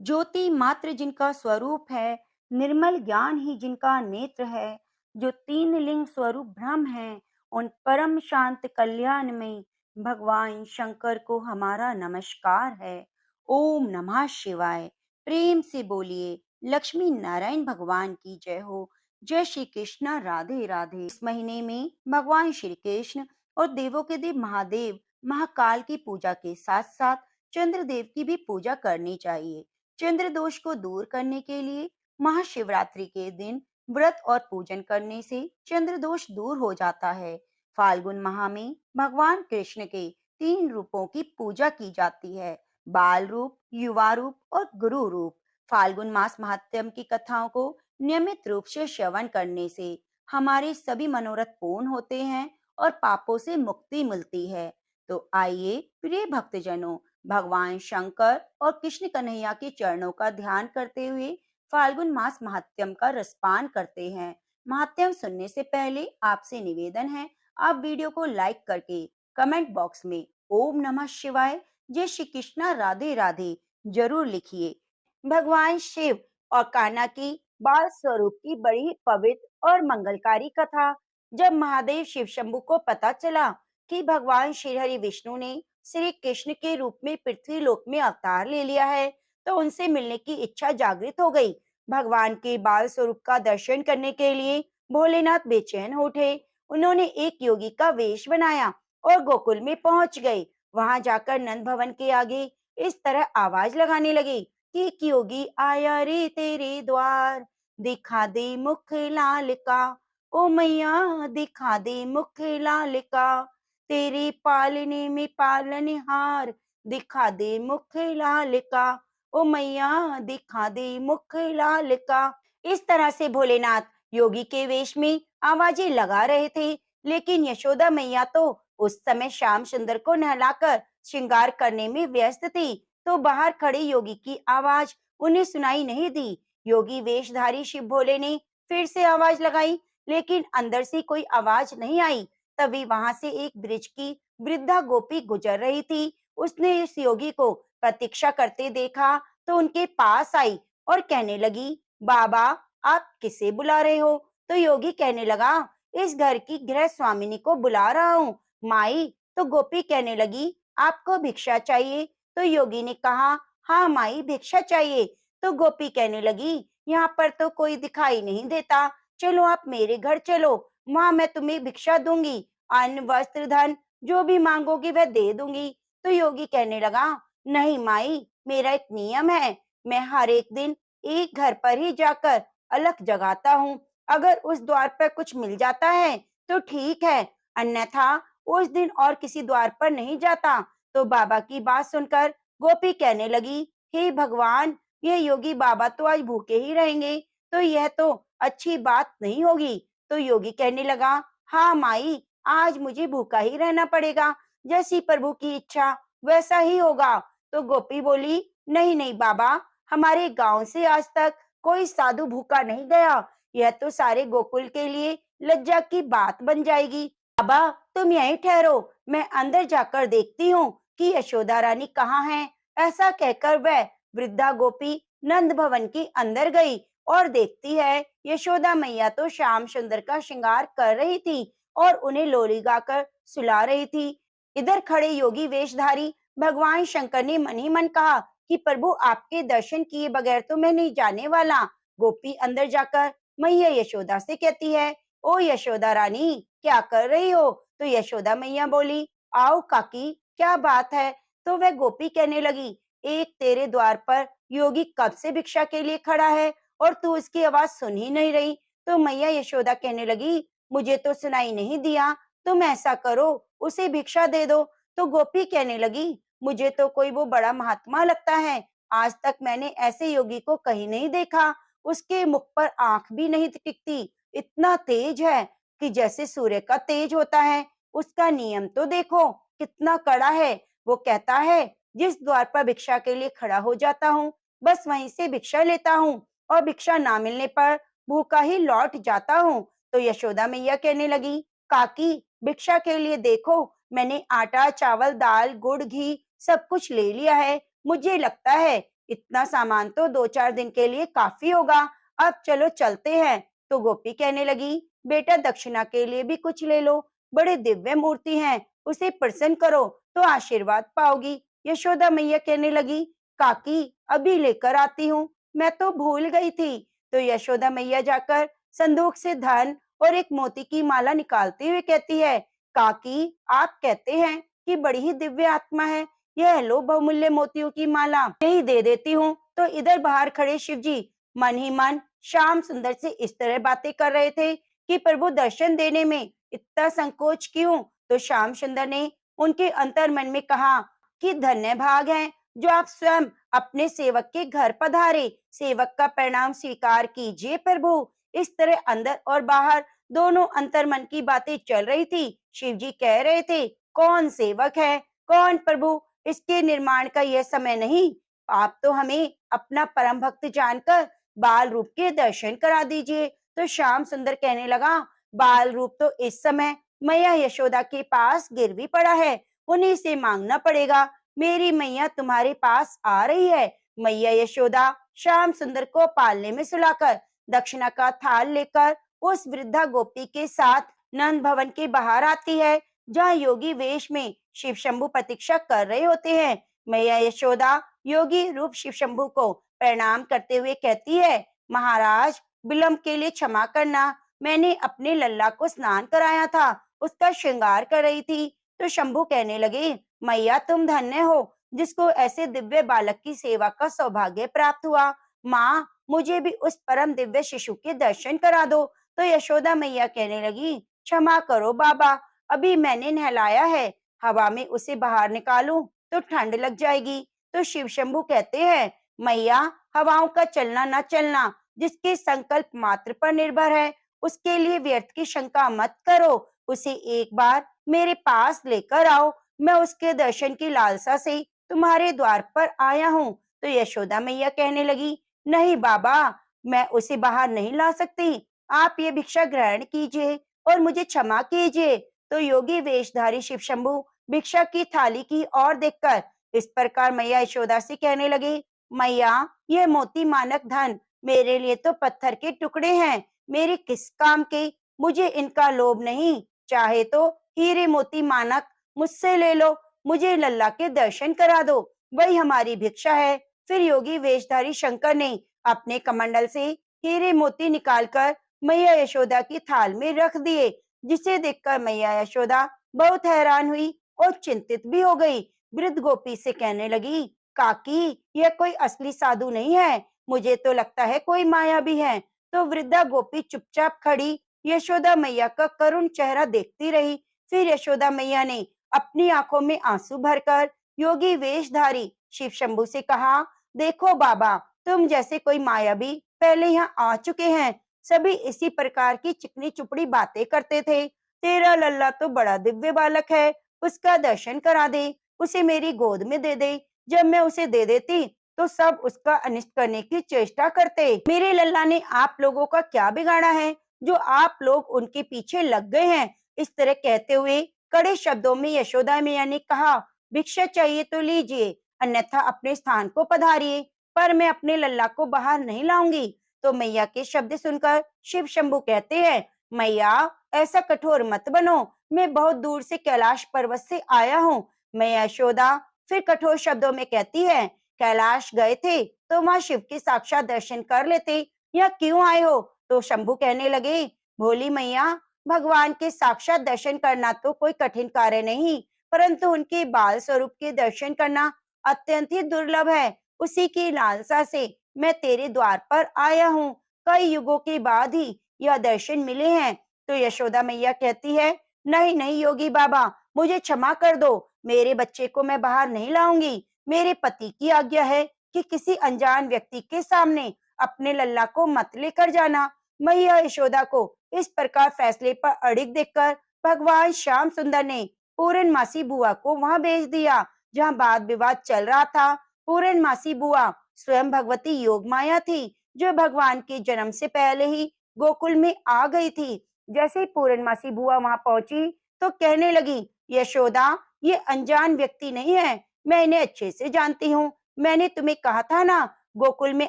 ज्योति मात्र जिनका स्वरूप है, निर्मल ज्ञान ही जिनका नेत्र है, जो तीन लिंग स्वरूप ब्रह्म है, उन परम शांत कल्याण में भगवान शंकर को हमारा नमस्कार है। ओम नमः शिवाय। प्रेम से बोलिए लक्ष्मी नारायण भगवान की जय हो। जय श्री कृष्ण, राधे राधे। इस महीने में भगवान श्री कृष्ण और देवों के देव महादेव महाकाल की पूजा के साथ साथ चंद्रदेव की भी पूजा करनी चाहिए। चंद्र दोष को दूर करने के लिए महाशिवरात्रि के दिन व्रत और पूजन करने से चंद्र दोष दूर हो जाता है। फाल्गुन माह में भगवान कृष्ण के तीन रूपों की पूजा की जाती है, बाल रूप, युवा रूप और गुरु रूप। फाल्गुन मास महात्म्य की कथाओं को नियमित रूप से श्रवण करने से हमारे सभी मनोरथ पूर्ण होते हैं और पापों से मुक्ति मिलती है। तो आइए प्रिय भक्तजनों, भगवान शंकर और कृष्ण कन्हैया के चरणों का ध्यान करते हुए फाल्गुन मास महात्म्य का रसपान करते हैं। महात्म्य सुनने से पहले आपसे निवेदन है, आप वीडियो को लाइक करके कमेंट बॉक्स में ओम नमः शिवाय, जय श्री कृष्णा, राधे राधे जरूर लिखिए। भगवान शिव और कान्हा की बाल स्वरूप की बड़ी पवित्र और मंगलकारी कथा। जब महादेव शिव शंभु को पता चला कि भगवान श्री हरि विष्णु ने श्री कृष्ण के रूप में पृथ्वी लोक में अवतार ले लिया है, तो उनसे मिलने की इच्छा जागृत हो गई। भगवान के बाल स्वरूप का दर्शन करने के लिए भोलेनाथ बेचैन हो उठे। उन्होंने एक योगी का वेश बनाया और गोकुल में पहुंच गए। वहां जाकर नंद भवन के आगे इस तरह आवाज लगाने लगे कि एक योगी आया रे तेरे द्वार, दिखा दे मुख लाल का, ओ मैया दिखा दे मुख लाल का, तेरे पालने में पालनहार, दिखा दे मुख लाल का, ओ मैया दिखा दे मुख लाल का। इस तरह से भोलेनाथ योगी के वेश में आवाजें लगा रहे थे, लेकिन यशोदा मैया तो उस समय श्याम सुंदर को नहलाकर श्रृंगार करने में व्यस्त थी, तो बाहर खड़े योगी की आवाज उन्हें सुनाई नहीं दी। योगी वेशधारी शिव भोले ने फिर से आवाज लगाई, लेकिन अंदर से कोई आवाज नहीं आई। तभी वहां से एक ब्रिज की वृद्धा गोपी गुजर रही थी। उसने इस योगी को प्रतीक्षा करते देखा तो उनके पास आई और कहने लगी, बाबा आप किसे बुला रहे हो? तो योगी कहने लगा, इस घर की गृह स्वामिनी को बुला रहा हूँ। माई, तो गोपी कहने लगी, आपको भिक्षा चाहिए? तो योगी ने कहा, हाँ माई भिक्षा चाहिए। तो गोपी कहने लगी, यहाँ पर तो कोई दिखाई नहीं देता, चलो आप मेरे घर चलो, वहां मैं तुम्हें भिक्षा दूंगी, अन्न वस्त्र धन जो भी मांगोगी वह दे दूंगी। तो योगी कहने लगा, नहीं माई, मेरा एक नियम है, मैं हर एक दिन एक घर पर ही जाकर अलख जगाता हूँ। अगर उस द्वार पर कुछ मिल जाता है तो ठीक है, अन्यथा उस दिन और किसी द्वार पर नहीं जाता। तो बाबा की बात सुनकर गोपी कहने लगी, हे भगवान, यह योगी बाबा तो आज भूखे ही रहेंगे, तो यह तो अच्छी बात नहीं होगी। तो योगी कहने लगा, हाँ माई, आज मुझे भूखा ही रहना पड़ेगा, जैसी प्रभु की इच्छा वैसा ही होगा। तो गोपी बोली, नहीं नहीं बाबा, हमारे गांव से आज तक कोई साधु भूखा नहीं गया, यह तो सारे गोकुल के लिए लज्जा की बात बन जाएगी। बाबा तुम यहीं ठहरो, मैं अंदर जाकर देखती हूँ कि यशोदा रानी कहाँ है। ऐसा कहकर वह वृद्धा गोपी नंद भवन के अंदर गई और देखती है यशोदा मैया तो श्याम सुंदर का श्रृंगार कर रही थी और उन्हें लोरी गाकर सुला रही थी। इधर खड़े योगी वेशधारी भगवान शंकर ने मन ही मन कहा कि प्रभु आपके दर्शन किए बगैर तो मैं नहीं जाने वाला। गोपी अंदर जाकर मैया यशोदा से कहती है, ओ यशोदा रानी क्या कर रही हो? तो यशोदा मैया बोली, आओ काकी क्या बात है? तो वह गोपी कहने लगी, एक तेरे द्वार पर योगी कब से भिक्षा के लिए खड़ा है और तू उसकी आवाज सुन ही नहीं रही। तो मैया यशोदा कहने लगी, मुझे तो सुनाई नहीं दिया, तुम ऐसा करो उसे भिक्षा दे दो। तो गोपी कहने लगी, मुझे तो कोई वो बड़ा महात्मा लगता है, आज तक मैंने ऐसे योगी को कहीं नहीं देखा, उसके मुख पर आंख भी नहीं टिकती, इतना तेज है कि जैसे सूर्य का तेज होता है। उसका नियम तो देखो कितना कड़ा है। वो कहता है जिस द्वार पर भिक्षा के लिए खड़ा हो जाता हूँ बस वहीं से भिक्षा लेता हूँ और भिक्षा ना मिलने पर भूखा ही लौट जाता हूँ। तो यशोदा मैया कहने लगी, काकी भिक्षा के लिए देखो मैंने आटा चावल दाल गुड़ घी सब कुछ ले लिया है, मुझे लगता है इतना सामान तो 2-4 दिन के लिए काफी होगा, अब चलो चलते हैं। तो गोपी कहने लगी, बेटा दक्षिणा के लिए भी कुछ ले लो, बड़े दिव्य मूर्ति हैं, उसे प्रसन्न करो तो आशीर्वाद पाओगी। यशोदा मैया कहने लगी, काकी अभी लेकर आती हूँ, मैं तो भूल गई थी। तो यशोदा मैया जाकर संदूक से धन और एक मोती की माला निकालते हुए कहती है, काकी आप कहते हैं कि बड़ी ही दिव्य आत्मा है, यह लो बहुमूल्य मोतियों की माला, यही दे देती हूँ। तो इधर बाहर खड़े शिव जी मन ही मन श्याम सुंदर से इस तरह बातें कर रहे थे कि प्रभु दर्शन देने में इतना संकोच क्यों। तो श्याम सुंदर ने उनके अंतर मन में कहा कि धन्य भाग है जो आप स्वयं अपने सेवक के घर पधारे, सेवक का प्रणाम स्वीकार कीजिए प्रभु। इस तरह अंदर और बाहर दोनों अंतर मन की बातें चल रही थी। शिव जी कह रहे थे, कौन सेवक है, कौन प्रभु, इसके निर्माण का यह समय नहीं, आप तो हमें अपना परम भक्त जानकर बाल रूप के दर्शन करा दीजिए। तो श्याम सुंदर कहने लगा, बाल रूप तो इस समय मैया यशोदा के पास गिरवी पड़ा है, उन्हीं से मांगना पड़ेगा। मेरी मैया तुम्हारे पास आ रही है। मैया यशोदा श्याम सुंदर को पालने में सुलाकर दक्षिणा का थाल लेकर उस वृद्धा गोपी के साथ नंद भवन के बाहर आती है, जहाँ योगी वेश में शिव शंभु प्रतीक्षा कर रहे होते हैं। मैया यशोदा योगी रूप शिव शंभु को प्रणाम करते हुए कहती है, महाराज विलंब के लिए क्षमा करना, मैंने अपने लल्ला को स्नान कराया था, उसका श्रृंगार कर रही थी। तो शंभु कहने लगे, मैया तुम धन्य हो जिसको ऐसे दिव्य बालक की सेवा का सौभाग्य प्राप्त हुआ। माँ मुझे भी उस परम दिव्य शिशु के दर्शन करा दो। तो यशोदा मैया कहने लगी, क्षमा करो बाबा, अभी मैंने नहलाया है, हवा में उसे बाहर निकालूं तो ठंड लग जाएगी। तो शिव शंभु कहते हैं, मैया हवाओं का चलना न चलना जिसके संकल्प मात्र पर निर्भर है, उसके लिए व्यर्थ की शंका मत करो, उसे एक बार मेरे पास लेकर आओ, मैं उसके दर्शन की लालसा से तुम्हारे द्वार पर आया हूँ। तो यशोदा मैया कहने लगी, नहीं बाबा, मैं उसे बाहर नहीं ला सकती, आप ये भिक्षा ग्रहण कीजिए और मुझे क्षमा कीजिए। तो योगी वेशधारी शिव शंभु भिक्षा की थाली की ओर देखकर इस प्रकार मैया यशोदा से कहने लगे, मैया यह मोती मानक धन मेरे लिए तो पत्थर के टुकड़े हैं, मेरे किस काम के, मुझे इनका लोभ नहीं, चाहे तो हीरे मोती मानक मुझसे ले लो, मुझे लल्ला के दर्शन करा दो, वही हमारी भिक्षा है। फिर योगी वेशधारी शंकर ने अपने कमंडल से हीरे मोती निकालकर मैया यशोदा की थाल में रख दिए, जिसे देखकर मैया यशोदा बहुत हैरान हुई और चिंतित भी हो गई। वृद्ध गोपी से कहने लगी, काकी यह कोई असली साधु नहीं है, मुझे तो लगता है कोई माया भी है। तो वृद्धा गोपी चुपचाप खड़ी यशोदा मैया का करुण चेहरा देखती रही। फिर यशोदा मैया ने अपनी आंखों में आंसू भरकर योगी वेशधारी शिव शंभु से कहा, देखो बाबा, तुम जैसे कोई मायावी पहले यहाँ आ चुके हैं, सभी इसी प्रकार की चिकनी चुपड़ी बातें करते थे। तेरा लल्ला तो बड़ा दिव्य बालक है, उसका दर्शन करा दे, उसे मेरी गोद में दे दे। जब मैं उसे दे देती तो सब उसका अनिष्ट करने की चेष्टा करते। मेरे लल्ला ने आप लोगों का क्या बिगाड़ा है जो आप लोग उनके पीछे लग गए हैं। इस तरह कहते हुए कड़े शब्दों में यशोदा मैया ने कहा, भिक्षा चाहिए तो लीजिए, अन्यथा अपने स्थान को पधारिए, पर मैं अपने लल्ला को बाहर नहीं लाऊंगी। तो मैया के शब्द सुनकर शिव शंभु कहते हैं, मैया ऐसा कठोर मत बनो, मैं बहुत दूर से कैलाश पर्वत से आया हूँ। मैया यशोदा फिर कठोर शब्दों में कहती है, कैलाश गए थे तो वहां शिव के साक्षात दर्शन कर लेते, या क्यों आए हो। तो शंभु कहने लगे, भोली मैया, भगवान के साक्षात दर्शन करना तो कोई कठिन कार्य नहीं, परंतु उनके बाल स्वरूप के दर्शन करना अत्यंत ही दुर्लभ है। उसी की लालसा से मैं तेरे द्वार पर आया हूँ, कई युगों के बाद ही यह दर्शन मिले हैं। तो यशोदा मैया कहती है, नहीं नहीं योगी बाबा, मुझे क्षमा कर दो, मेरे बच्चे को मैं बाहर नहीं लाऊंगी, मेरे पति की आज्ञा है कि किसी अनजान व्यक्ति के सामने अपने लल्ला को मत लेकर जाना। मैया यशोदा को इस प्रकार फैसले पर अड़िग देखकर भगवान श्याम सुंदर ने पूरनमासी बुआ को वहां भेज दिया, जहां वाद विवाद चल रहा था। पूरनमासी बुआ स्वयं भगवती योग माया थी, जो भगवान के जन्म से पहले ही गोकुल में आ गई थी। जैसे ही पूरनमासी बुआ वहां पहुंची तो कहने लगी, यशोदा ये अनजान व्यक्ति नहीं है, मैं इन्हें अच्छे से जानती हूँ, मैंने तुम्हें कहा था ना, गोकुल में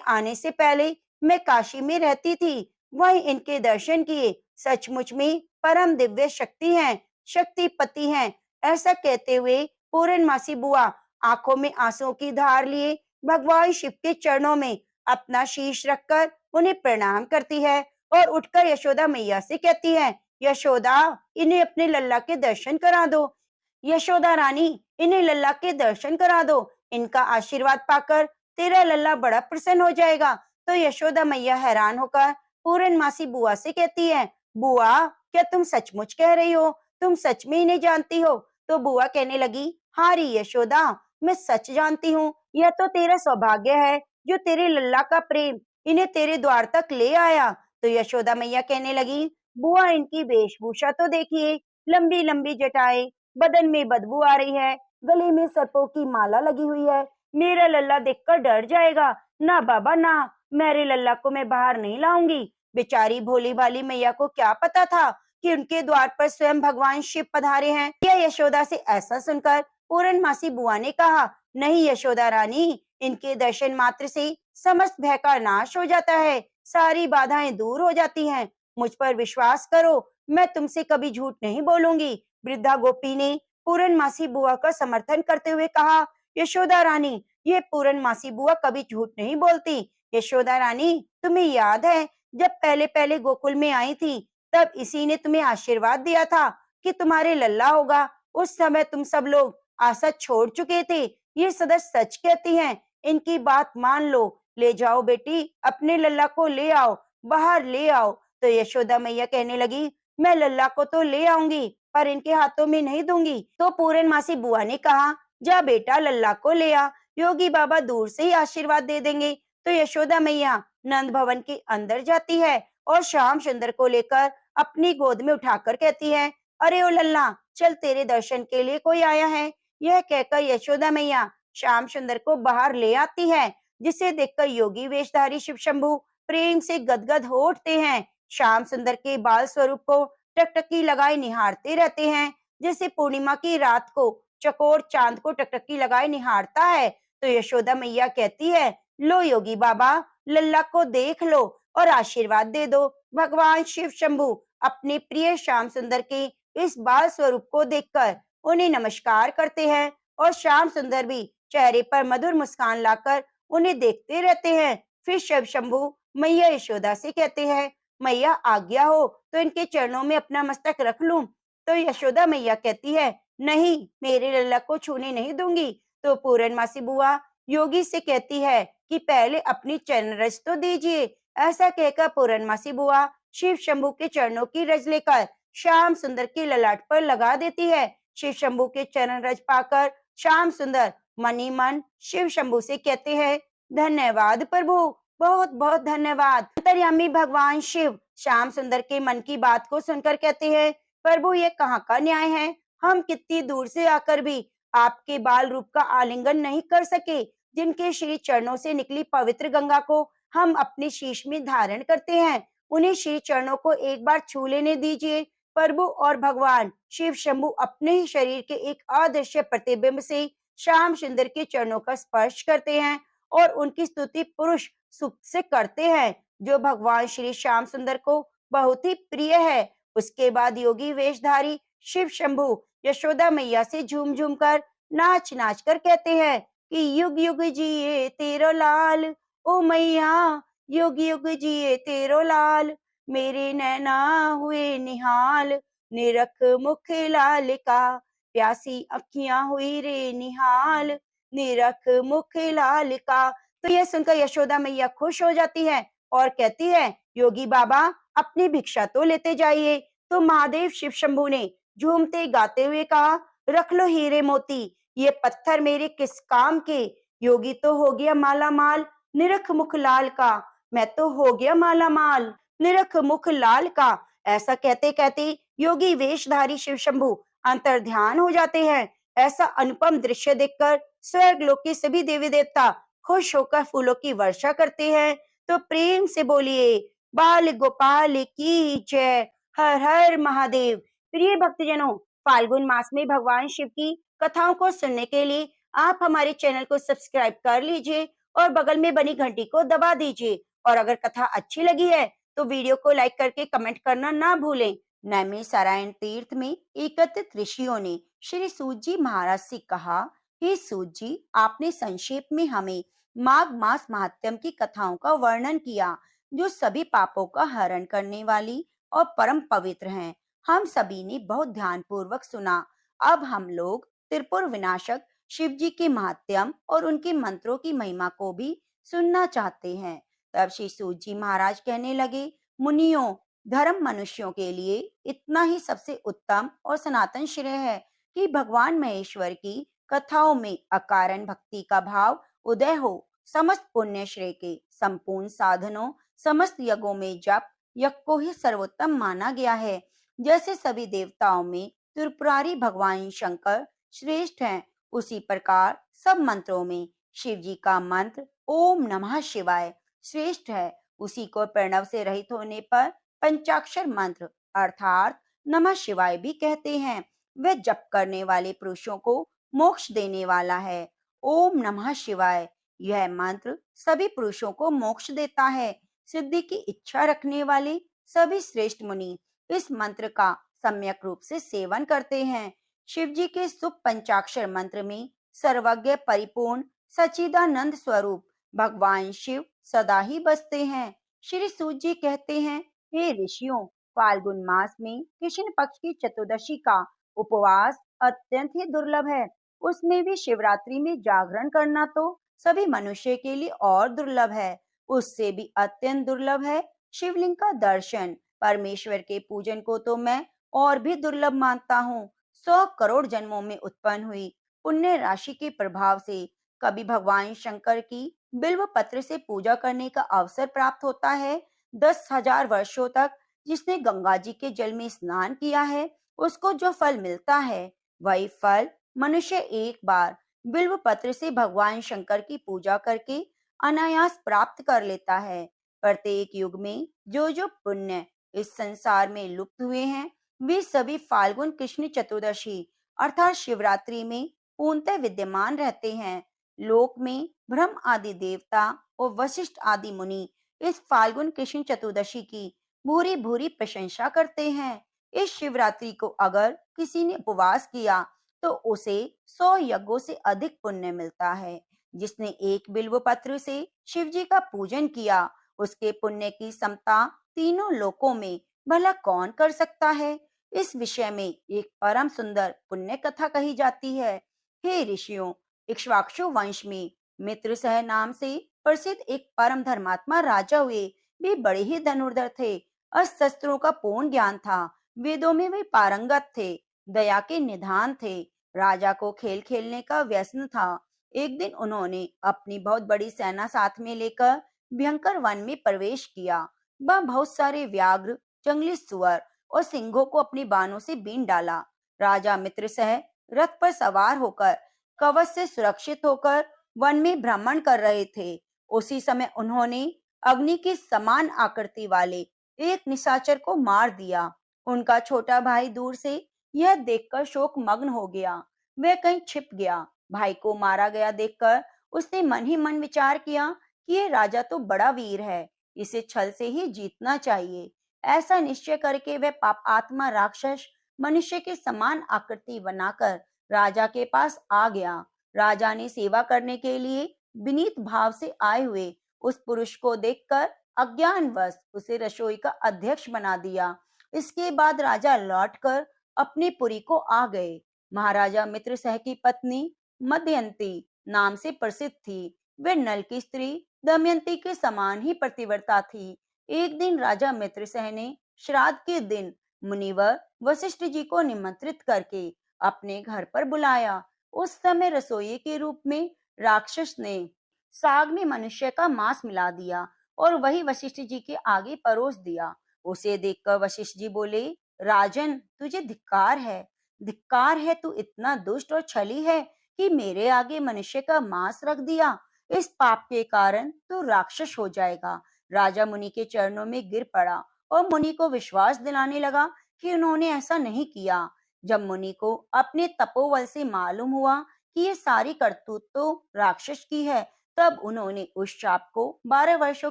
आने से पहले मैं काशी में रहती थी, वहीं इनके दर्शन किए। सचमुच में परम दिव्य शक्ति हैं, शक्तिपति हैं। ऐसा कहते हुए पूरनमासी बुआ आंखों में आंसुओं की धार लिए भगवान शिव के चरणों में अपना शीश रखकर उन्हें प्रणाम करती है और उठकर यशोदा मैया से कहती है, यशोदा, इन्हें अपने लल्ला के दर्शन करा दो। यशोदा रानी, इन्हें लल्ला के दर्शन करा दो। इनका आशीर्वाद पाकर तेरा लल्ला बड़ा प्रसन्न हो जाएगा। तो यशोदा मैया हैरान होकर पूरनमासी बुआ से कहती है, बुआ, क्या तुम सचमुच कह रही हो? तुम सच में इन्हें जानती हो? तो बुआ कहने लगी, हाँ री यशोदा, मैं सच जानती हूँ। यह तो तेरा सौभाग्य है जो तेरे लल्ला का प्रेम इन्हें तेरे द्वार तक ले आया। तो यशोदा मैया कहने लगी, बुआ, इनकी वेशभूषा तो देखिए, लंबी लंबी जटाएं, बदन में बदबू आ रही है, गले में सर्पों की माला लगी हुई है। मेरा लल्ला देखकर डर जाएगा। ना बाबा ना, मेरे लल्ला को मैं बाहर नहीं लाऊंगी। बेचारी भोली भाली मैया को क्या पता था कि उनके द्वार पर स्वयं भगवान शिव पधारे हैं। यह यशोदा से ऐसा सुनकर पूरनमासी बुआ ने कहा, नहीं यशोदा रानी, इनके दर्शन मात्र से समस्त भय का नाश हो जाता है, सारी बाधाएं दूर हो जाती हैं। मुझ पर विश्वास करो, मैं तुमसे कभी झूठ नहीं बोलूंगी। वृद्धा गोपी ने पूरनमासी बुआ का समर्थन करते हुए कहा, यशोदा रानी, ये पूरनमासी बुआ कभी झूठ नहीं बोलती। यशोदा रानी, तुम्हें याद है जब पहले पहले गोकुल में आई थी, तब इसी ने तुम्हें आशीर्वाद दिया था कि तुम्हारे लल्ला होगा। उस समय तुम सब लोग आशा छोड़ चुके थे। ये सदा सच कहती हैं, इनकी बात मान लो। ले जाओ बेटी, अपने लल्ला को ले आओ, बाहर ले आओ। तो यशोदा मैया कहने लगी, मैं लल्ला को तो ले आऊंगी, पर इनके हाथों में नहीं दूंगी। तो पूरनमासी बुआ ने कहा, जा बेटा, लल्ला को ले आ, योगी बाबा दूर से ही आशीर्वाद दे देंगे। तो यशोदा मैया नंद भवन के अंदर जाती है और श्याम सुंदर को लेकर अपनी गोद में उठाकर कहती है, अरे ओ लल्ला, चल तेरे दर्शन के लिए कोई आया है। यह कहकर यशोदा मैया श्याम सुंदर को बाहर ले आती है, जिसे देखकर योगी वेशधारी शिव शंभू प्रेम से गदगद हो उठते हैं। श्याम सुंदर के बाल स्वरूप को टकटकी लगाए निहारते रहते हैं, जैसे पूर्णिमा की रात को चकोर चांद को टकटकी लगाए निहारता है। तो यशोदा मैया कहती है, लो योगी बाबा, लल्ला को देख लो और आशीर्वाद दे दो। भगवान शिव शंभू अपने प्रिय श्याम सुंदर के इस बाल स्वरूप को देखकर उन्हें नमस्कार करते हैं और श्याम सुंदर भी चेहरे पर मधुर मुस्कान लाकर उन्हें देखते रहते हैं। फिर शिव शंभू मैया यशोदा से कहते हैं, मैया आज्ञा हो तो इनके चरणों में अपना मस्तक रख लूं। तो यशोदा मैया कहती है, नहीं, मेरे लल्ला को छूने नहीं दूंगी। तो पूरनमासी बुआ योगी से कहती है कि पहले अपनी चरण रज तो दीजिए। ऐसा कहकर पूरनमासी बुआ शिव शंभू के चरणों की रज लेकर श्याम सुंदर के ललाट पर लगा देती है। शिव शंभू के चरण रज पाकर श्याम सुंदर मनी मन शिव शंभू से कहते हैं, धन्यवाद प्रभु, बहुत बहुत धन्यवाद। अंतर्यामी भगवान शिव श्याम सुंदर के मन की बात को सुनकर कहते हैं, प्रभु, ये कहाँ का न्याय है? हम कितनी दूर से आकर भी आपके बाल रूप का आलिंगन नहीं कर सके। जिनके श्री चरणों से निकली पवित्र गंगा को हम अपने शीश में धारण करते हैं, उन्हें श्री चरणों को एक बार छू लेने दीजिए। प्रभु और भगवान शिव शंभू अपने ही शरीर के एक अदृश्य प्रतिबिंब से श्याम सुंदर के चरणों का स्पर्श करते हैं और उनकी स्तुति पुरुष सुख से करते हैं, जो भगवान श्री श्याम सुंदर को बहुत ही प्रिय है। उसके बाद योगी वेशधारी शिव शंभू यशोदा मैया से झूम झूम कर नाच नाच कर कहते हैं कि युग युग जिए तेरो लाल, ओ मैया, युग युग जिए तेरो लाल, मेरे नैना हुए निहाल, निरख मुख लाल का, प्यासी अखियां हुई रे निहाल, निरख मुख लाल का। तो यह सुनकर यशोदा मैया खुश हो जाती है और कहती है, योगी बाबा, अपनी भिक्षा तो लेते जाइए। तो महादेव शिव शंभू ने झूमते गाते हुए कहा, रख लो हीरे मोती, ये पत्थर मेरे किस काम के? योगी तो हो गया माला माल, निरख मुख लाल का, मैं तो हो गया माला माल, निरख मुख लाल का। ऐसा कहते कहते योगी वेशधारी शिव शंभू अंतर ध्यान हो जाते हैं। ऐसा अनुपम दृश्य देखकर स्वर्ग लोक के सभी देवी देवता खुश होकर फूलों की वर्षा करते हैं। तो प्रेम से बोलिए, बाल गोपाल की जय। हर हर महादेव। प्रिय भक्तजनों, फाल्गुन मास में भगवान शिव की कथाओं को सुनने के लिए आप हमारे चैनल को सब्सक्राइब कर लीजिए और बगल में बनी घंटी को दबा दीजिए। और अगर कथा अच्छी लगी है तो वीडियो को लाइक करके कमेंट करना ना भूलें। नैमिषारण्य तीर्थ में एकत्रित ऋषियों ने श्री सूत जी महाराज से कहा, हे सूत जी, आपने संक्षेप में हमें माघ मास महात्म्य की कथाओं का वर्णन किया, जो सभी पापों का हरण करने वाली और परम पवित्र हैं। हम सभी ने बहुत ध्यान पूर्वक सुना। अब हम लोग त्रिपुर विनाशक शिव जी के महात्म्य और उनके मंत्रों की महिमा को भी सुनना चाहते हैं। तब श्री सूत जी महाराज कहने लगे, मुनियों, धर्म मनुष्यों के लिए इतना ही सबसे उत्तम और सनातन श्रेय है कि भगवान महेश्वर की कथाओं में अकारण भक्ति का भाव उदय हो। समस्त पुण्य श्रेय के संपूर्ण साधनों, समस्त यज्ञों में जप यज्ञ को ही सर्वोत्तम माना गया है। जैसे सभी देवताओं में त्रिपुरारी भगवान शंकर श्रेष्ठ हैं, उसी प्रकार सब मंत्रों में शिव जी का मंत्र ओम नमः शिवाय श्रेष्ठ है। उसी को प्रणव से रहित होने पर पंचाक्षर मंत्र अर्थात नमः शिवाय भी कहते हैं। वह जप करने वाले पुरुषों को मोक्ष देने वाला है। ओम नमः शिवाय यह मंत्र सभी पुरुषों को मोक्ष देता है। सिद्धि की इच्छा रखने वाले सभी श्रेष्ठ मुनि इस मंत्र का सम्यक रूप से सेवन करते हैं। शिव जी के शुभ पंचाक्षर मंत्र में सर्वज्ञ परिपूर्ण सच्चिदानंद स्वरूप भगवान शिव सदा ही बसते हैं। श्री सूत जी कहते हैं, हे ऋषियों, फाल्गुन मास में कृष्ण पक्ष की चतुर्दशी का उपवास अत्यंत ही दुर्लभ है। उसमें भी शिवरात्रि में जागरण करना तो सभी मनुष्य के लिए और दुर्लभ है। उससे भी अत्यंत दुर्लभ है शिवलिंग का दर्शन। परमेश्वर के पूजन को तो मैं और भी दुर्लभ मानता हूँ। 100 करोड़ जन्मों में उत्पन्न हुई पुण्य राशि के प्रभाव से कभी भगवान शंकर की बिल्व पत्र से पूजा करने का अवसर प्राप्त होता है। 10,000 वर्षों तक जिसने गंगा जी के जल में स्नान किया है, उसको जो फल मिलता है, वही फल मनुष्य एक बार बिल्व पत्र से भगवान शंकर की पूजा करके अनायास प्राप्त कर लेता है। प्रत्येक युग में जो जो पुण्य इस संसार में लुप्त हुए हैं, वे सभी फाल्गुन कृष्ण चतुर्दशी अर्थात शिवरात्रि में पूर्णतः विद्यमान रहते हैं। लोक में ब्रह्म आदि देवता और वशिष्ठ आदि मुनि इस फाल्गुन कृष्ण चतुर्दशी की भूरी भूरी प्रशंसा करते हैं। इस शिवरात्रि को अगर किसी ने उपवास किया तो उसे 100 यज्ञों से अधिक पुण्य मिलता है। जिसने एक बिल्व पत्र से शिव जी का पूजन किया, उसके पुण्य की समता तीनों लोकों में भला कौन कर सकता है। इस विषय में एक परम सुंदर पुण्य कथा कही जाती है। हे ऋषियों, इक्ष्वाकु वंश में मित्रसह नाम से प्रसिद्ध एक परम धर्मात्मा राजा हुए। वे बड़े ही धनुर्धर थे। अस्त्र का पूर्ण ज्ञान था। वेदों में वे पारंगत थे। दया के निधान थे। राजा को खेल खेलने का व्यसन था। एक दिन उन्होंने अपनी बहुत बड़ी सेना साथ में लेकर भयंकर वन में प्रवेश किया। वह बहुत सारे व्याघ्र, जंगली सुअर और सिंहों को अपने बाणों से बीन डाला। राजा मित्रसह रथ पर सवार होकर कवच से सुरक्षित होकर वन में भ्रमण कर रहे थे। उसी समय उन्होंने अग्नि की समान आकृति वाले एक निशाचर को मार दिया। उनका छोटा भाई दूर से यह देखकर शोक मग्न हो गया। वह कहीं छिप गया। भाई को मारा गया देखकर उसने मन ही मन विचार किया कि यह राजा तो बड़ा वीर है, इसे छल से ही जीतना चाहिए। ऐसा निश्चय करके वह पाप आत्मा राक्षस मनुष्य के समान आकृति बनाकर राजा के पास आ गया। राजा ने सेवा करने के लिए विनीत भाव से आए हुए उस पुरुष को देखकर अज्ञानवश उसे रसोई का अध्यक्ष बना दिया। इसके बाद राजा लौटकर अपनी पुरी को आ गए। महाराजा मित्रसह की पत्नी मदयंती नाम से प्रसिद्ध थी। वे नल की स्त्री दमयंती के समान ही पतिव्रता थी। एक दिन राजा मित्रसह ने श्राद्ध के दिन मुनिवर वशिष्ठ जी को निमंत्रित करके अपने घर पर बुलाया। उस समय रसोई के रूप में राक्षस ने साग में मनुष्य का मांस मिला दिया और वही वशिष्ठ जी के आगे परोस दिया। उसे देखकर वशिष्ठ जी बोले, राजन, तुझे धिक्कार है। धिक्कार है, तू इतना दुष्ट और छली है कि मेरे आगे मनुष्य का मांस रख दिया। इस पाप के कारण तू राक्षस हो जाएगा। राजा मुनि के चरणों में गिर पड़ा और मुनि को विश्वास दिलाने लगा कि उन्होंने ऐसा नहीं किया। जब मुनि को अपने तपोबल से मालूम हुआ कि ये सारी करतूत तो राक्षस की है, तब उन्होंने उस शाप को 12 वर्षों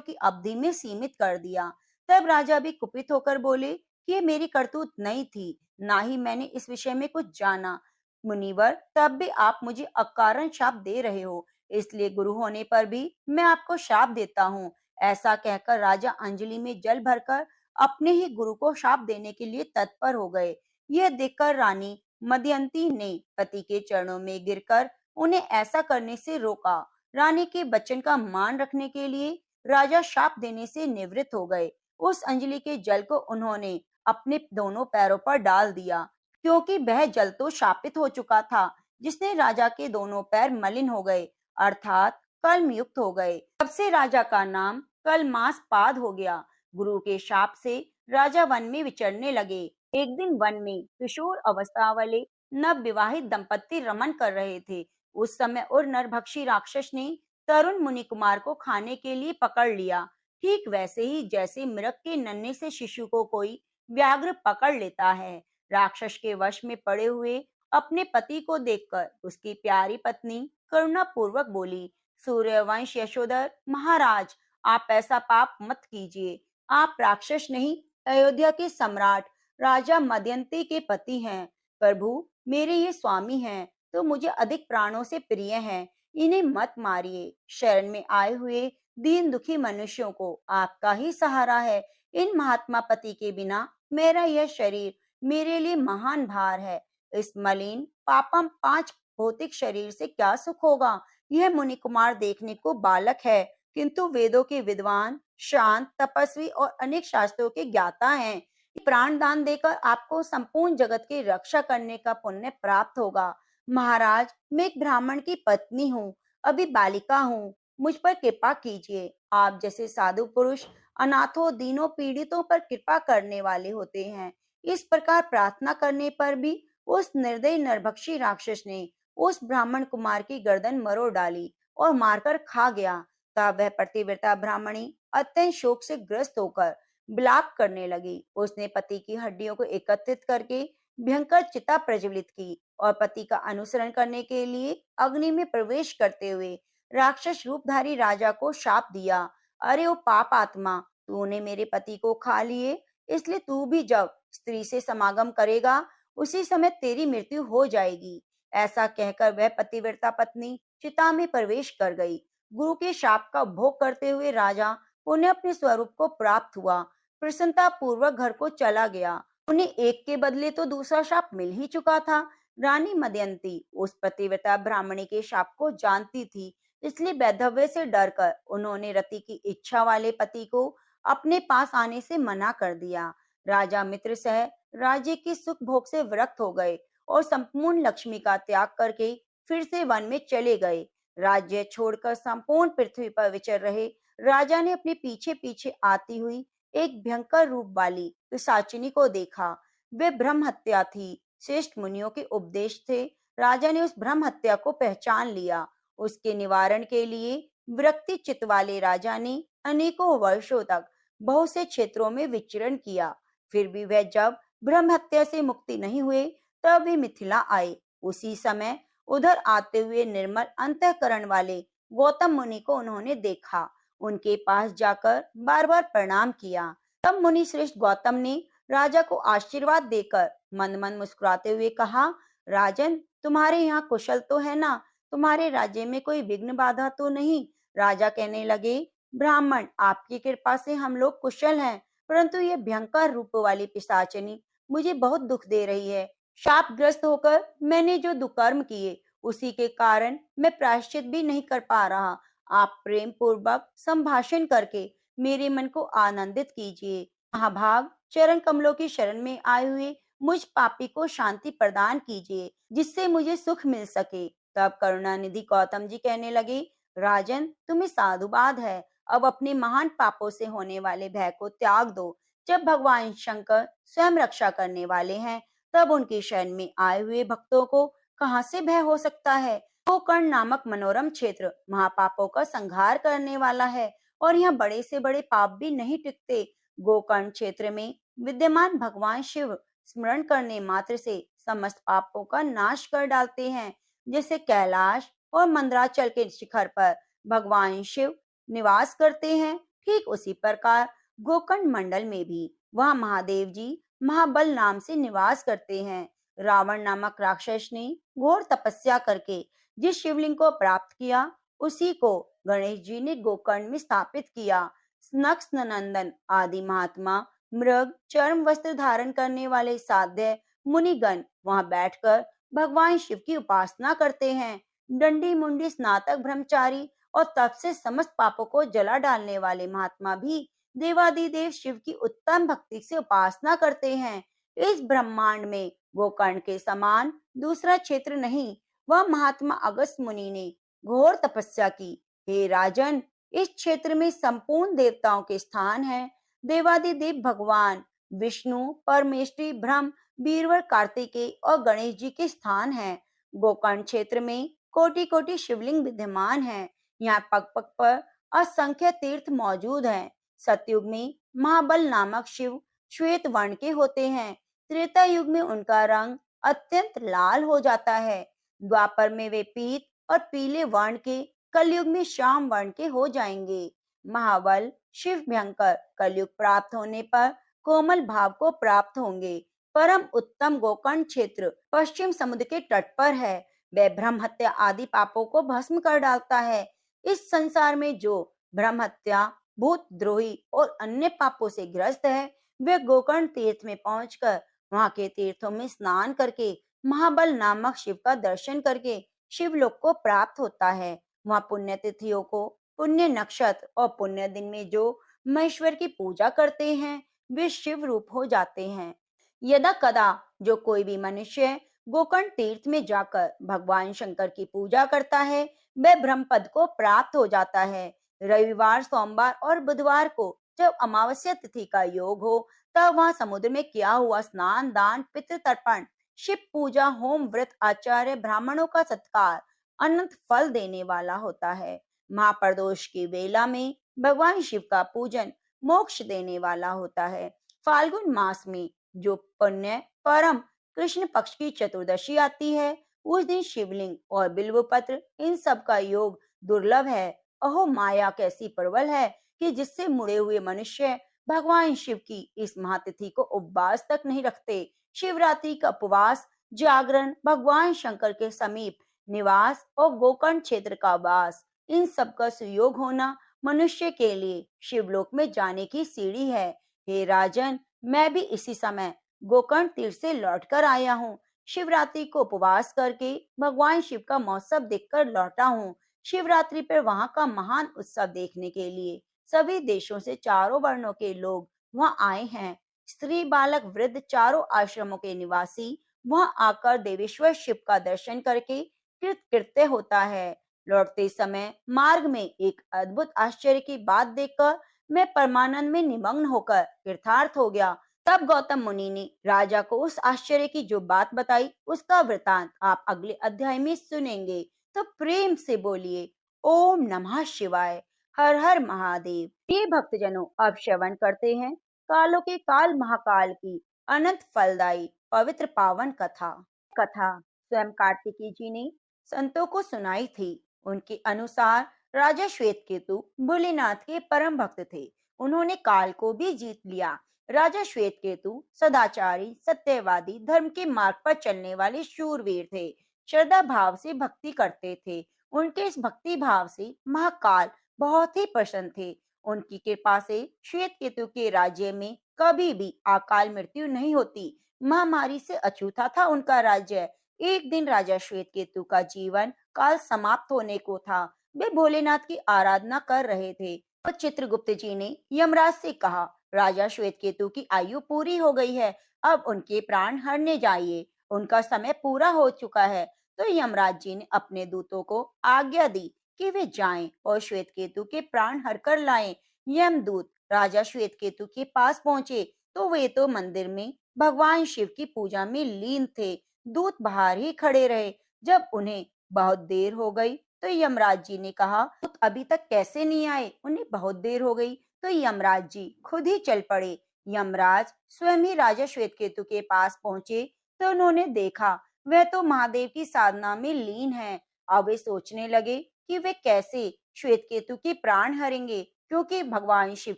की अवधि में सीमित कर दिया। तब राजा भी कुपित होकर बोले कि ये मेरी करतूत नहीं थी, ना ही मैंने इस विषय में कुछ जाना। मुनिवर, तब भी आप मुझे अकारण शाप दे रहे हो, इसलिए गुरु होने पर भी मैं आपको शाप देता हूँ। ऐसा कहकर राजा अंजलि में जल भरकर अपने ही गुरु को शाप देने के लिए तत्पर हो गए। यह देखकर रानी मदयंती ने पति के चरणों में गिरकर उन्हें ऐसा करने से रोका। रानी के वचन का मान रखने के लिए राजा शाप देने से निवृत्त हो गए। उस अंजलि के जल को उन्होंने अपने दोनों पैरों पर डाल दिया, क्योंकि वह जल तो शापित हो चुका था, जिसने राजा के दोनों पैर मलिन हो गए, अर्थात कलम युक्त हो गए। तब से राजा का नाम कलमासपाद हो गया। गुरु के शाप से राजा वन में विचरने लगे। एक दिन वन में किशोर अवस्था वाले नव विवाहित दंपत्ति रमन कर रहे थे। उस समय और नरभक्षी राक्षस ने तरुण मुनि कुमार को खाने के लिए पकड़ लिया। ठीक वैसे ही जैसे मृग के नन्हे से शिशु को कोई व्याघ्र पकड़ लेता है। राक्षस के वश में पड़े हुए अपने पति को देखकर उसकी प्यारी पत्नी करुणा पूर्वक बोली, सूर्यवंश यशोधर महाराज, आप ऐसा पाप मत कीजिए। आप राक्षस नहीं, अयोध्या के सम्राट राजा मदयंती के पति हैं। प्रभु, मेरे ये स्वामी हैं, तो मुझे अधिक प्राणों से प्रिय हैं। इन्हें मत मारिए। शरण में आए हुए दीन दुखी मनुष्यों को आपका ही सहारा है। इन महात्मा पति के बिना मेरा यह शरीर मेरे लिए महान भार है। इस मलिन पापम 5 भौतिक शरीर से क्या सुख होगा। यह मुनि कुमार देखने को बालक है, किंतु वेदों के विद्वान, शांत, तपस्वी और अनेक शास्त्रों के ज्ञाता हैं। प्राण दान देकर आपको संपूर्ण जगत की रक्षा करने का पुण्य प्राप्त होगा। महाराज, मैं एक ब्राह्मण की पत्नी हूँ, अभी बालिका हूँ, मुझ पर कृपा कीजिए। आप जैसे साधु पुरुष अनाथों, दीनों, पीड़ितों पर कृपा करने वाले होते हैं। इस प्रकार प्रार्थना करने पर भी उस निर्दयी नरभक्षी राक्षस ने उस ब्राह्मण कुमार की गर्दन मरोड़ डाली और मारकर खा गया। तब वह पतिव्रता ब्राह्मणी अत्यंत शोक से ग्रस्त होकर विलाप करने लगी। उसने पति की हड्डियों को एकत्रित करके भयंकर चिता प्रज्वलित की और पति का अनुसरण करने के लिए अग्नि में प्रवेश करते हुए राक्षस रूपधारी राजा को शाप दिया। अरे ओ पाप आत्मा, तूने मेरे पति को खा लिए, इसलिए तू भी जब स्त्री से समागम करेगा उसी समय तेरी मृत्यु हो जाएगी। ऐसा कहकर वह पतिव्रता पत्नी चिता में प्रवेश कर गई। गुरु के शाप का भोग करते हुए राजा उन्हें अपने स्वरूप को प्राप्त हुआ। प्रसन्नता पूर्वक घर को चला गया। उन्हें एक के बदले तो दूसरा शाप मिल ही चुका था। रानी मदयंती उस पतिव्रता ब्राह्मणी के शाप को जानती थी, इसलिए वैधव्य से डरकर उन्होंने रति की इच्छा वाले पति को अपने पास आने से मना कर दिया। राजा मित्र सह राज्य की सुख भोग से विरक्त हो गए और संपूर्ण लक्ष्मी का त्याग करके फिर से वन में चले गए। राज्य छोड़कर संपूर्ण पृथ्वी पर विचर रहे राजा ने अपने पीछे पीछे आती हुई एक भयंकर रूप वाली पिशाचिनी को देखा। वे ब्रह्म हत्या थी। श्रेष्ठ मुनियों के उपदेश से राजा ने उस ब्रह्म हत्या को पहचान लिया। उसके निवारण के लिए विरक्ति चित्त वाले राजा ने अनेकों वर्षों तक बहुत से क्षेत्रों में विचरण किया। फिर भी वह जब ब्रह्म हत्या से मुक्ति नहीं हुए, तब वे मिथिला आए। उसी समय उधर आते हुए निर्मल अंतःकरण वाले गौतम मुनि को उन्होंने देखा। उनके पास जाकर बार बार प्रणाम किया। तब मुनि श्रेष्ठ गौतम ने राजा को आशीर्वाद देकर मंद मंद मुस्कुराते हुए कहा, राजन, तुम्हारे यहाँ कुशल तो है ना? तुम्हारे राज्य में कोई विघ्न बाधा तो नहीं? राजा कहने लगे, ब्राह्मण, आपकी कृपा से हम लोग कुशल हैं, परंतु ये भयंकर रूप वाली पिशाचिनी मुझे बहुत दुख दे रही है। शापग्रस्त होकर मैंने जो दुष्कर्म किए, उसी के कारण मैं प्रायश्चित भी नहीं कर पा रहा। आप प्रेम पूर्वक संभाषण करके मेरे मन को आनंदित कीजिए। महाभाग, चरण कमलों की शरण में आए हुए मुझ पापी को शांति प्रदान कीजिए, जिससे मुझे सुख मिल सके। तब करुणानिधि गौतम जी कहने लगे, राजन, तुम्हें साधुवाद है। अब अपने महान पापों से होने वाले भय को त्याग दो। जब भगवान शंकर स्वयं रक्षा करने वाले हैं, तब उनकी शरण में आए हुए भक्तों को कहाँ से भय हो सकता है। गोकर्ण नामक मनोरम क्षेत्र महापापों का संहार करने वाला है और यहाँ बड़े से बड़े पाप भी नहीं टिकते। गोकर्ण क्षेत्र में विद्यमान भगवान शिव स्मरण करने मात्र से समस्त पापों का नाश कर डालते हैं। जैसे कैलाश और मंदराचल के शिखर पर भगवान शिव निवास करते हैं, ठीक उसी प्रकार गोकर्ण मंडल में भी वहाँ महादेव जी महाबल नाम से निवास करते हैं। रावण नामक राक्षस ने घोर तपस्या करके जिस शिवलिंग को प्राप्त किया, उसी को गणेश जी ने गोकर्ण में स्थापित किया। नक्ष नंदन आदि महात्मा, मृग चर्म वस्त्र धारण करने वाले साध्य मुनिगण वहां बैठकर भगवान शिव की उपासना करते हैं। डंडी मुंडी स्नातक ब्रह्मचारी और तप से समस्त पापों को जला डालने वाले महात्मा भी देवादिदेव शिव की उत्तम भक्ति से उपासना करते हैं। इस ब्रह्मांड में गोकर्ण के समान दूसरा क्षेत्र नहीं। वह महात्मा अगस्त्य मुनि ने घोर तपस्या की। हे राजन, इस क्षेत्र में संपूर्ण देवताओं के स्थान है। देवादिदेव भगवान विष्णु, परमेष्ठी, ब्रह्म, बीरवर, कार्तिकेय और गणेश जी के स्थान है। गोकर्ण क्षेत्र में कोटि कोटि शिवलिंग विद्यमान है। यहाँ पग पग पर असंख्य तीर्थ मौजूद हैं। सतयुग में महाबल नामक शिव श्वेत वर्ण के होते हैं। त्रेता युग में उनका रंग अत्यंत लाल हो जाता है। द्वापर में वे पीत और पीले वर्ण के, कलयुग में श्याम वर्ण के हो जाएंगे। महाबल शिव भयंकर कलयुग प्राप्त होने पर कोमल भाव को प्राप्त होंगे। परम उत्तम गोकर्ण क्षेत्र पश्चिम समुद्र के तट पर है। वह ब्रह्म हत्या आदि पापों को भस्म कर डालता है। इस संसार में जो ब्रह्म हत्या, भूत द्रोही और अन्य पापों से ग्रस्त है, वे गोकर्ण तीर्थ में पहुंचकर वहां के तीर्थों में स्नान करके महाबल नामक शिव का दर्शन करके शिवलोक को प्राप्त होता है। वहां पुण्य तिथियों को, पुण्य नक्षत्र और पुण्य दिन में जो महेश्वर की पूजा करते हैं, वे शिव रूप हो जाते हैं। यदा कदा जो कोई भी मनुष्य गोकर्ण तीर्थ में जाकर भगवान शंकर की पूजा करता है, वह ब्रह्म पद को प्राप्त हो जाता है। रविवार, सोमवार और बुधवार को जब अमावस्या तिथि का योग हो, तब वहां समुद्र में किया हुआ स्नान, दान, पितृ तर्पण, शिव पूजा, होम, व्रत, आचार्य, ब्राह्मणों का सत्कार अनंत फल देने वाला होता है। महाप्रदोष की वेला में भगवान शिव का पूजन मोक्ष देने वाला होता है। फाल्गुन मास में जो पुण्य परम कृष्ण पक्ष की चतुर्दशी आती है, उस दिन शिवलिंग और बिल्व पत्र इन सब का योग दुर्लभ है। अहो माया कैसी प्रबल है कि जिससे मुड़े हुए मनुष्य भगवान शिव की इस महातिथि को उपवास तक नहीं रखते। शिवरात्रि का उपवास, जागरण, भगवान शंकर के समीप निवास और गोकर्ण क्षेत्र का वास, इन सब का सुयोग होना मनुष्य के लिए शिवलोक में जाने की सीढ़ी है। हे राजन, मैं भी इसी समय गोकर्ण तीर्थ से लौटकर आया हूँ। शिवरात्रि को उपवास करके भगवान शिव का महोत्सव देखकर लौटा हूँ। शिवरात्रि पर वहां का महान उत्सव देखने के लिए सभी देशों से चारों वर्णों के लोग वहां आए हैं। स्त्री, बालक, वृद्ध, चारों आश्रमों के निवासी वहां आकर देवेश्वर शिव का दर्शन करके कृतकृत्य होता है। लौटते समय मार्ग में एक अद्भुत आश्चर्य की बात देखकर मैं परमानंद में निमग्न होकर कृतार्थ हो गया। तब गौतम मुनि ने राजा को उस आश्चर्य की जो बात बताई, उसका वृतांत आप अगले अध्याय में सुनेंगे। तो प्रेम से बोलिए ओम नमः शिवाय, हर हर महादेव। ये भक्तजनों, अब श्रवण करते हैं कालों के काल महाकाल की अनंत फलदायी पवित्र पावन कथा। कथा स्वयं कार्तिकेय जी ने संतों को सुनाई थी। उनके अनुसार राजा श्वेतकेतु भोलेनाथ के परम भक्त थे। उन्होंने काल को भी जीत लिया। राजा श्वेतकेतु सदाचारी, सत्यवादी, धर्म के मार्ग पर चलने वाले शूरवीर थे। श्रद्धा भाव से भक्ति करते थे। उनके इस भक्ति भाव से महाकाल बहुत ही प्रसन्न थे। उनकी कृपा से श्वेतकेतु के राज्य में कभी भी अकाल मृत्यु नहीं होती। महामारी से अछूता था उनका राज्य। एक दिन राजा श्वेतकेतु का जीवन काल समाप्त होने को था। वे भोलेनाथ की आराधना कर रहे थे। तो चित्रगुप्त जी ने यमराज से कहा, राजा श्वेतकेतु की आयु पूरी हो गई है, अब उनके प्राण हरने जाइए, उनका समय पूरा हो चुका है। तो यमराज जी ने अपने दूतों को आज्ञा दी कि वे जाएं और श्वेतकेतु के प्राण हर कर लाएं। यमदूत राजा श्वेतकेतु के पास पहुंचे तो वे तो मंदिर में भगवान शिव की पूजा में लीन थे। दूत बाहर ही खड़े रहे। जब उन्हें बहुत देर हो गई तो यमराज जी ने कहा, दूत अभी तक कैसे नहीं आए? उन्हें बहुत देर हो गई। तो यमराज जी खुद ही चल पड़े। यमराज स्वयं ही राजा श्वेतकेतु के पास पहुंचे तो उन्होंने देखा वह तो महादेव की साधना में लीन है। अब वे सोचने लगे कि वे कैसे श्वेत केतु के प्राण हरेंगे, क्योंकि भगवान शिव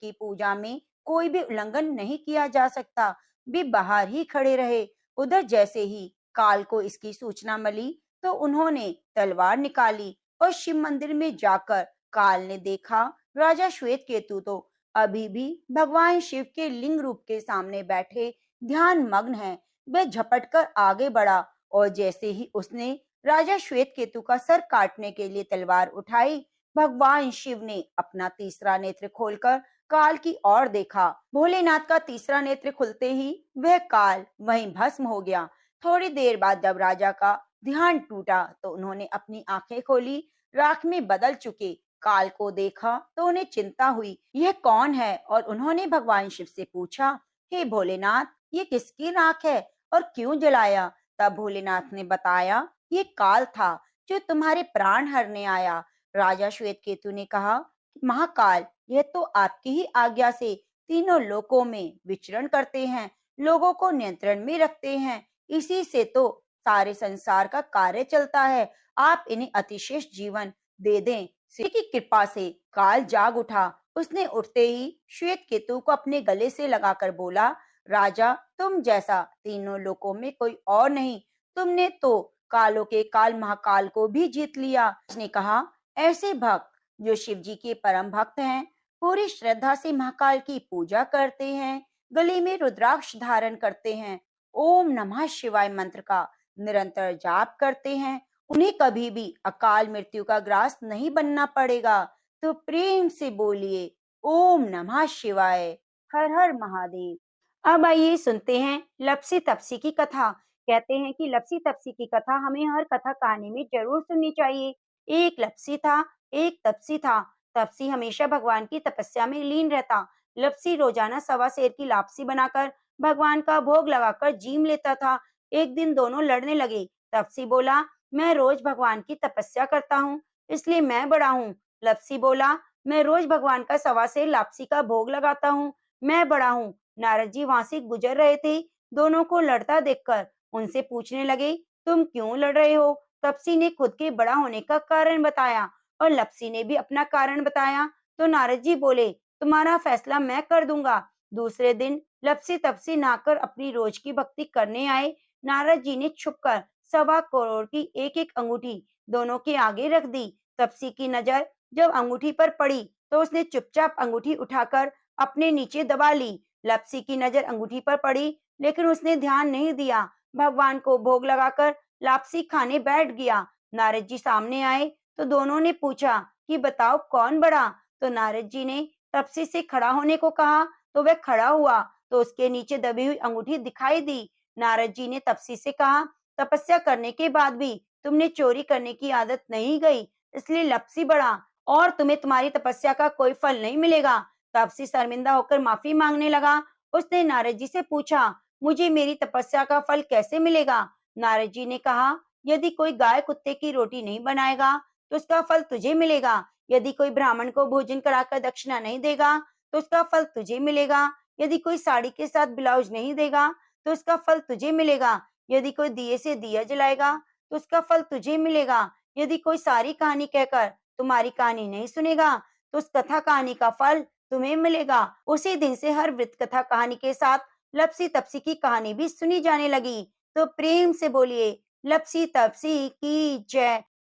की पूजा में कोई भी उल्लंघन नहीं किया जा सकता। वे बाहर ही खड़े रहे। उधर जैसे ही काल को इसकी सूचना मिली तो उन्होंने तलवार निकाली और शिव मंदिर में जाकर काल ने देखा राजा श्वेत केतु तो अभी भी भगवान शिव के लिंग रूप के सामने बैठे ध्यान मग्न है। वह झपट कर आगे बढ़ा और जैसे ही उसने राजा श्वेत केतु का सर काटने के लिए तलवार उठाई, भगवान शिव ने अपना तीसरा नेत्र खोलकर काल की ओर देखा। भोलेनाथ का तीसरा नेत्र खुलते ही वह काल वहीं भस्म हो गया। थोड़ी देर बाद जब राजा का ध्यान टूटा तो उन्होंने अपनी आंखें खोली। राख में बदल चुके काल को देखा तो उन्हें चिंता हुई, यह कौन है? और उन्होंने भगवान शिव से पूछा, हे भोलेनाथ, ये किसकी राख है और क्यों जलाया? तब भोलेनाथ ने बताया, ये काल था जो तुम्हारे प्राण हरने आया। राजा श्वेत केतु ने कहा, महाकाल, यह तो आपकी ही आज्ञा से तीनों लोकों में विचरण करते हैं, लोगों को नियंत्रण में रखते हैं, इसी से तो सारे संसार का कार्य चलता है। आप इन्हें अतिशेष जीवन दे दें। शिव की कृपा से काल जाग उठा। उसने उठते ही श्वेत केतु को अपने गले से लगाकर बोला, राजा, तुम जैसा तीनों लोकों में कोई और नहीं। तुमने तो कालों के काल महाकाल को भी जीत लिया। उसने कहा, ऐसे भक्त जो शिव जी के परम भक्त हैं, पूरी श्रद्धा से महाकाल की पूजा करते हैं, गले में रुद्राक्ष धारण करते हैं, ओम नमः शिवाय मंत्र का निरंतर जाप करते हैं, उन्हें कभी भी अकाल मृत्यु का ग्रास नहीं बनना पड़ेगा। तो प्रेम से बोलिए, ओम नमः शिवाय। हर हर महादेव। अब आइए सुनते हैं लपसी तपसी की कथा। कहते हैं कि लपसी तपसी की कथा हमें हर कथा कहानी में जरूर सुननी चाहिए। एक लपसी था, एक तपसी था। तपसी हमेशा भगवान की तपस्या में लीन रहता। लपसी रोजाना सवा सेर की लापसी बनाकर भगवान का भोग लगाकर जीम लेता था। एक दिन दोनों लड़ने लगे। तपसी बोला, मैं रोज भगवान की तपस्या करता हूँ, इसलिए मैं बड़ा हूँ। लपसी बोला, मैं रोज भगवान का सवा सेर लापसी का भोग लगाता हूँ, मैं बड़ा हूँ। नारद जी वहां से गुजर रहे थे। दोनों को लड़ता देखकर उनसे पूछने लगे, तुम क्यों लड़ रहे हो? तपसी ने खुद के बड़ा होने का कारण बताया और लपसी ने भी अपना कारण बताया। तो नारद जी बोले, तुम्हारा फैसला मैं कर दूंगा। दूसरे दिन लपसी तपसी नहाकर अपनी रोज की भक्ति करने आए। नारद जी ने छुपकर 1.25 करोड़ की एक एक अंगूठी दोनों के आगे रख दी। तपसी की नजर जब अंगूठी पर पड़ी तो उसने चुपचाप अंगूठी उठाकर अपने नीचे दबा ली। लपसी की नजर अंगूठी पर पड़ी, लेकिन उसने ध्यान नहीं दिया। भगवान को भोग लगाकर लापसी खाने बैठ गया। नारद जी सामने आए तो दोनों ने पूछा कि बताओ कौन बड़ा? तो नारद जी ने तपसी से खड़ा होने को कहा तो वह खड़ा हुआ तो उसके नीचे दबी हुई अंगूठी दिखाई दी। नारद जी ने तपसी से कहा, तपस्या करने के बाद भी तुमने चोरी करने की आदत नहीं गई, इसलिए लपसी बढ़ा और तुम्हें तुम्हारी तपस्या का कोई फल नहीं मिलेगा। तपसी शर्मिंदा होकर माफी मांगने लगा। उसने नारद जी से पूछा, मुझे मेरी तपस्या का फल कैसे मिलेगा? नारद जी ने कहा, यदि कोई गाय कुत्ते की रोटी नहीं बनाएगा तो उसका फल तुझे मिलेगा। यदि कोई ब्राह्मण को भोजन कराकर दक्षिणा नहीं देगा तो उसका फल तुझे मिलेगा। यदि कोई साड़ी के साथ ब्लाउज नहीं देगा तो उसका फल तुझे मिलेगा। यदि कोई दिए से दिया जलाएगा तो उसका फल तुझे मिलेगा। यदि कोई सारी कहानी कहकर तुम्हारी कहानी नहीं सुनेगा तो उस कथा कहानी का फल तुम्हें मिलेगा। उसी दिन से हर वृत्त कथा कहानी के साथ लपसी तपसी की कहानी भी सुनी जाने लगी। तो प्रेम से बोलिए, लपसी तपसी की जय।